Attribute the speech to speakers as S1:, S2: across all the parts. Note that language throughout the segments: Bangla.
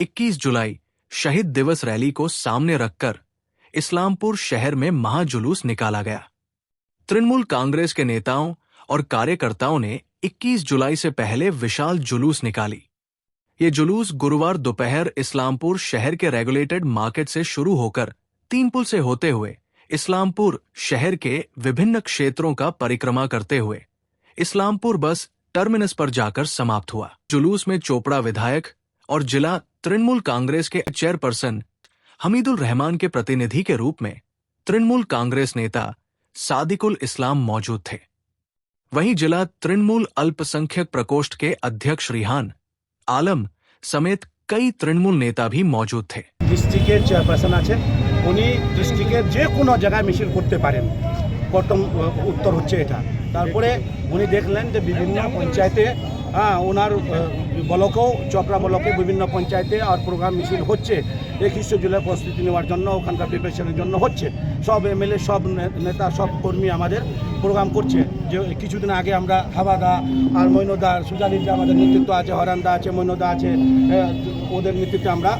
S1: 21 जुलाई शहीद दिवस रैली को सामने रखकर इस्लामपुर शहर में महाजुलूस निकाला गया। तृणमूल कांग्रेस के नेताओं और कार्यकर्ताओं ने 21 जुलाई से पहले विशाल जुलूस निकाली। ये जुलूस गुरुवार दोपहर इस्लामपुर शहर के रेगुलेटेड मार्केट से शुरू होकर 3 पुल से होते हुए इस्लामपुर शहर के विभिन्न क्षेत्रों का परिक्रमा करते हुए इस्लामपुर बस टर्मिनस पर जाकर समाप्त हुआ। जुलूस में चोपड़ा विधायक और जिला तृणमूल कांग्रेस के चेयरपर्सन हमीदुल रहमान के प्रतिनिधि के रूप में तृणमूल कांग्रेस नेता सादिकुल इस्लाम मौजूद थे। वहीं जिला तृणमूल अल्पसंख्यक प्रकोष्ठ के अध्यक्ष रिहान आलम समेत कई तृणमूल नेता भी मौजूद थे।
S2: डिस्ट्रिक्टेर चेयरपार्सन आছেন, উনি ডিস্ট্রিক্টের যে কোনো জায়গায় মিছিল করতে পারেন, প্রথম উত্তর হচ্ছে এটা। তারপরে উনি দেখলেন যে বিভিন্ন পঞ্চায়েতে ওনার ব্লকেও চক্রা ব্লকে বিভিন্ন পঞ্চায়েতে আর প্রোগ্রাম মিছিল হচ্ছে 21 জুলাই প্রস্তুতি নেওয়ার জন্য, ওখানকার প্রিপারেশনের জন্য হচ্ছে। সব এমএলএ সব নেতা সব কর্মী আমাদের প্রোগ্রাম করছে। যে কিছুদিন আগে আমরা হাওয়াদা আর মৈনদা সুজালির যে আমাদের নেতৃত্ব আছে, হরান্দা আছে, মৈনদা আছে, ওদের নেতৃত্বে আমরা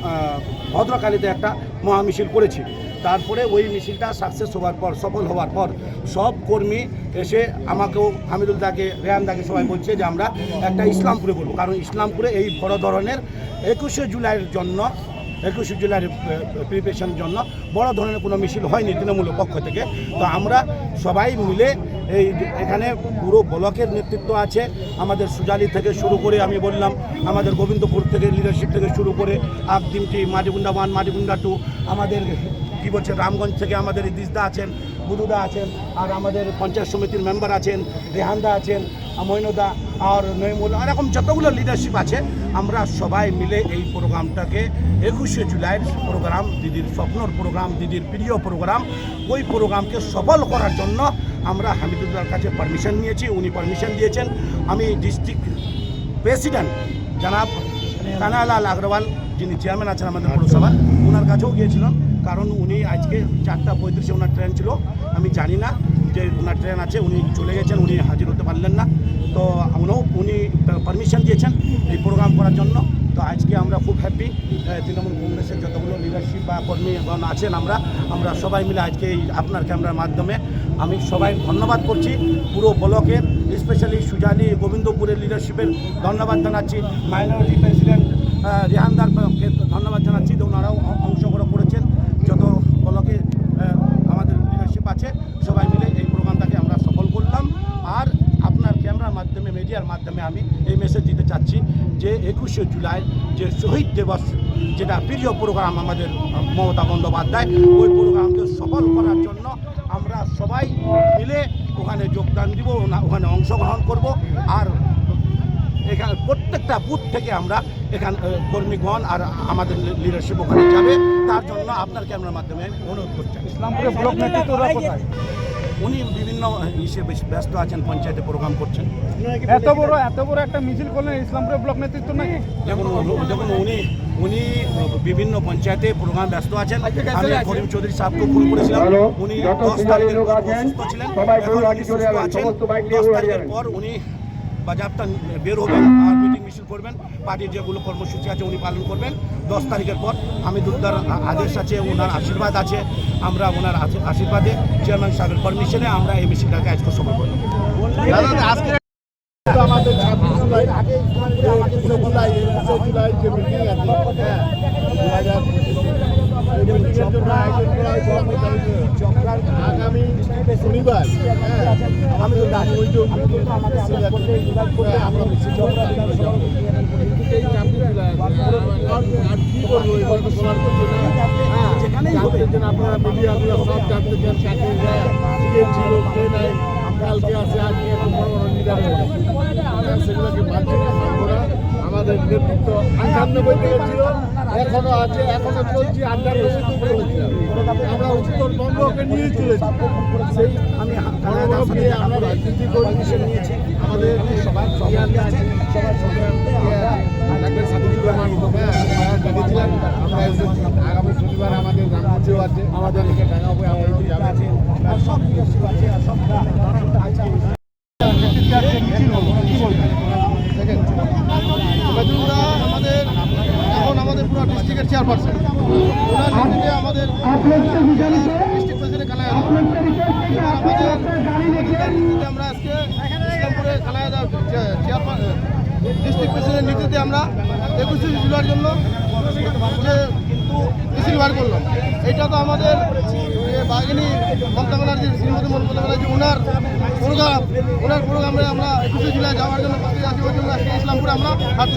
S2: ভদ্রকালীতে একটা মহামিছিল করেছি। তারপরে ওই মিছিলটা সাকসেস হওয়ার পর, সফল হওয়ার পর সব কর্মী এসে আমাকেও হামিদুল দাকে রেহান দাকে সবাই বলছে যে আমরা একটা ইসলামপুরে করবো, কারণ ইসলামপুরে এই বড় ধরনের 21 জুলাইয়ের জন্য 21 জুলাইয়ের প্রিপারেশনের জন্য বড় ধরনের কোনো মিছিল হয়নি তৃণমূলের পক্ষ থেকে। তো আমরা সবাই মিলে এখানে পুরো ব্লকের নেতৃত্ব আছে, আমাদের সুজালি থেকে শুরু করে আমি বললাম আমাদের গোবিন্দপুর থেকে লিডারশিপ থেকে শুরু করে আকদিমটি, মাটিগুন্ডা 1, মাটিগুন্ডা 2, আমাদের কী বলছে রামগঞ্জ থেকে আমাদের ইদিসদা আছেন, বুদুদা আছেন, আর আমাদের পঞ্চায়েত সমিতির মেম্বার আছেন, রেহানদা আছেন, মৈনদা আর নইমুল, এরকম যতগুলো লিডারশিপ আছে আমরা সবাই মিলে এই প্রোগ্রামটাকে 21 জুলাইয়ের প্রোগ্রাম, দিদির স্বপ্নর প্রোগ্রাম, দিদির প্রিয় প্রোগ্রাম, ওই প্রোগ্রামকে সফল করার জন্য আমরা হামিদুল্লাহর কাছে পারমিশন নিয়েছি। উনি পারমিশন দিয়েছেন। আমি ডিস্ট্রিক্ট প্রেসিডেন্ট জনাব কানালাল আগরওয়াল, যিনি চেয়ারম্যান আছেন আমাদের পৌরসভার, ওনার কাছেও গিয়েছিলাম, কারণ উনি আজকে 4:35 ওনার ট্রেন ছিল। আমি জানি না যে ওনার ট্রেন আছে, উনি চলে গেছেন, উনি হাজির হতে পারলেন না। তো উনি পারমিশন দিয়েছেন এই প্রোগ্রাম করার জন্য। তো আজকে আমরা খুব হ্যাপি, তৃণমূল কংগ্রেসের যতগুলো লিডারশিপ বা কর্মীগণ আছেন আমরা সবাই মিলে আজকে এই আপনার ক্যামেরার মাধ্যমে আমি সবাই ধন্যবাদ করছি। পুরো ব্লকের স্পেশালি সুজালি গোবিন্দপুরের লিডারশিপের ধন্যবাদ জানাচ্ছি। মাইনরিটি প্রেসিডেন্ট রেহানদারকে ধন্যবাদ জানাচ্ছি, ওনারাও অংশগ্রহণ করেছেন। যত ব্লকে আমাদের লিডারশিপ আছে সবাই মিলে এই প্রোগ্রামটাকে আমরা সফল করলাম। আর আপনার ক্যামেরার মাধ্যমে, মিডিয়ার মাধ্যমে আমি এই মেসেজ দিতে চাচ্ছি যে 21 জুলাই যে শহীদ দিবস, যেটা প্রিয় প্রোগ্রাম আমাদের মমতা বন্দ্যোপাধ্যায়, ওই প্রোগ্রামকে সফল করার জন্য আমরা সবাই মিলে ওখানে যোগদান দিব, ওখানে অংশগ্রহণ করব। আর এখানে প্রত্যেকটা বুথ থেকে আমরা এখানে কর্মীগণ আর আমাদের লিডারশিপ ওখানে যাবে। তার জন্য আপনার ক্যামেরার মাধ্যমে অনুরোধ করছেন।
S3: ইসলামপুরের ব্লক নেতৃত্ব
S2: উনি বিভিন্ন হিসেবে ব্যস্ত আছেন, পঞ্চায়েতে প্রোগ্রাম করছেন।
S3: এত বড় একটা মিছিল করলেন ইসলামপুরের ব্লক নেতৃত্ব নাকি?
S2: দেখুন উনি বিভিন্ন পঞ্চায়েতে প্রোগ্রাম ব্যস্ত আছেন। আমি করিম চৌধুরী সাহেবকে ফোন করেছিলাম, উনি 10 তারিখের পর অসুস্থ ছিলেন, এখন উনি সুস্থ আছেন। 10 তারিখের পর উনি বাজারটা বের হবেন আর মিটিং মিছিল করবেন, পার্টির যেগুলো কর্মসূচি আছে উনি পালন করবেন। 10 তারিখের পর হামিদুল্লাহর আদেশ আছে, ওনার আশীর্বাদ আছে, আমরা ওনার আশীর্বাদে চেয়ারম্যান সাহেবের পারমিশনে আমরা এই মিছিলটাকে আজকে সফল করলাম।
S4: আমাদের 26 জুলাই আগে 21 জুলাই যে মিটিং আছে, আগামী শনিবার আমি আপনারা মিডিয়াগুলো সব জানতে চান কাকে ছিল কে নাই, কালকে আছে আজকে বড় বড় লিডার সেগুলোকে মানছি না, মানবো না। আমাদের নেতৃত্ব 98 থেকে ছিল, এখনো আছে, এখনো চলছি। 98 আমরা উত্তরবঙ্গকে নিয়ে চলেছি, সেই আমি আমরা রাজনীতি করে নিয়েছি। আমাদের সবাই আছে, আমরা আগামী শনিবার আমাদের রামপুরেও আছে, আমাদের এখানে টাঙ্গাবো, আমাদের যাবে সব আছে, সব আমাদের এখন আমাদের পুরো ডিস্ট্রিক্টের চেয়ারপারসন ওনার নেতৃত্বে আমাদের ডিস্ট্রিক্ট প্রেসিডেন্ট কালায়া নেতৃত্বে আমরা আজকে ইসলামপুরে কালায়া চেয়ারপারসন ডিস্ট্রিক্ট প্রেসিডেন্ট নেতৃত্বে আমরা 21শে জুলাইয়ের জন্য যে মিছিল বার করলাম। এটা তো আমাদের বাঘিনী মমতা ব্যানার্জি শ্রীমতী মমতা ব্যানার্জি ওনার প্রোগ্রামে আমরা 21শে জুলাই যাওয়ার জন্য প্রস্তুতি আছি। ওই জন্য আজকে ইসলামপুরে আমরা হাত